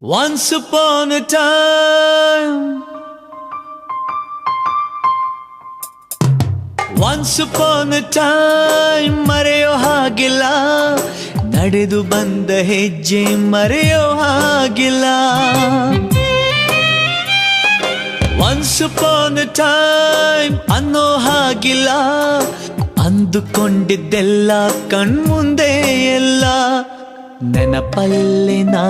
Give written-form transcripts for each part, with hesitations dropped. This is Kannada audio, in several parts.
Once upon a time, once upon a time ಮರೆಯೋ ಹಾಗಿಲ್ಲ, ನಡೆದು ಬಂದ ಹೆಜ್ಜೆ ಮರೆಯೋ ಹಾಗಿಲ್ಲ. Once upon a time ಅನ್ನೋ ಹಾಗಿಲ್ಲ, ಅಂದುಕೊಂಡಿದ್ದೆಲ್ಲ ಕಣ್ಮುಂದೆ ಎಲ್ಲ ನೆನಪಲ್ಲಿ ನಾ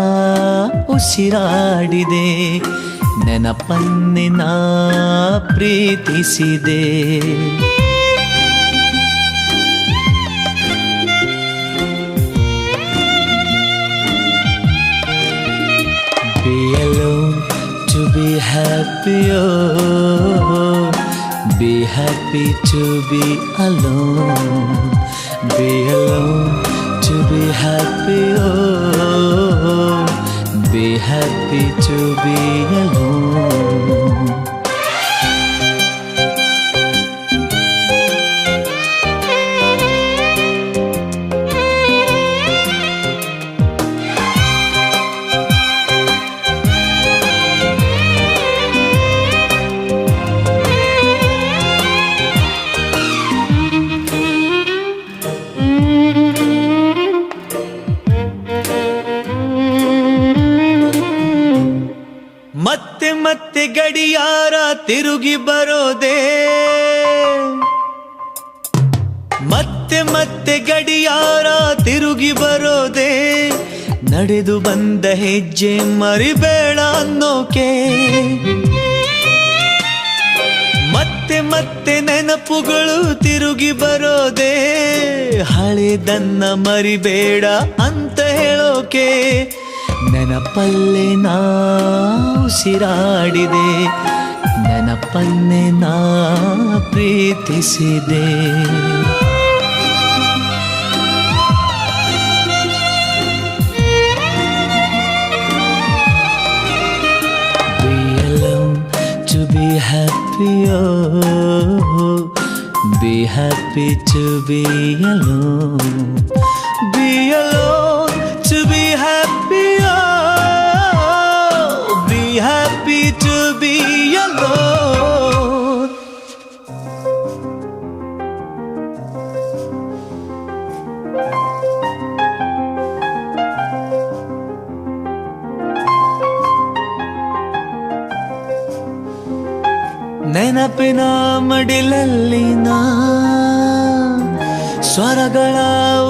ಉಸಿರಾಡಿದೆ, ನೆನಪನ್ನೇ ನಾ ಪ್ರೀತಿಸಿದೆ. Be alone to be happy, oh, be happy to be alone. Be alone to be happy, oh, be happy to be alone. ಮತ್ತೆ ಮತ್ತೆ ಗಡಿಯಾರ ತಿರುಗಿ ಬರೋದೇ, ಮತ್ತೆ ಮತ್ತೆ ಗಡಿಯಾರ ತಿರುಗಿ ಬರೋದೇ, ನಡೆದು ಬಂದ ಹೆಜ್ಜೆ ಮರಿಬೇಡ ಅನ್ನೋಕೆ. ಮತ್ತೆ ಮತ್ತೆ ನೆನಪುಗಳು ತಿರುಗಿ ಬರೋದೇ, ಹಳೆದನ್ನ ಮರಿಬೇಡ ಅಂತ ಹೇಳೋಕೆ. ನೆನಪಲ್ಲೇ ನಾ ಉಸಿರಾಡಿದೆ, ನೆನಪನ್ನೇ ನಾ ಪ್ರೀತಿಸಿದೆ. Be alone to be happy, oh, be happy to be alone. Be alone to be happy, oh, be happy to be alone. ನೆನಪಿನ ಮಡಿಲಲ್ಲಿ ನಾ, ಸ್ವರಗಳ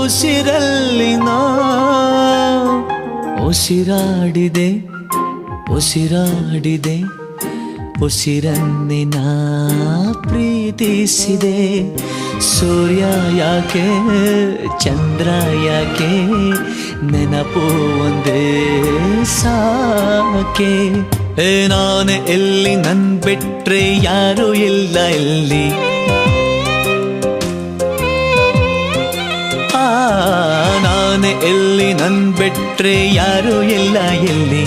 ಉಸಿರಲ್ಲಿ ನಾ ಉಸಿರಾಡಿದೆ, ಉಸಿರಾಡಿದೆ, ಉಸಿರನ್ನೇ ನಾ ಪ್ರೀತಿಸಿದೆ. ಸೂರ್ಯ ಯಾಕೆ ಚಂದ್ರ ಯಾಕೆ, ನೆನಪು ಒಂದೇ ಸಾಕೆ. ನಾನು ಎಲ್ಲಿ ನನ್ ಬಿಟ್ರೆ ಯಾರು ಇಲ್ಲ ಎಲ್ಲಿ, ನಾನು ಎಲ್ಲಿ ನನ್ ಬಿಟ್ರೆ ಯಾರು ಇಲ್ಲ ಎಲ್ಲಿ.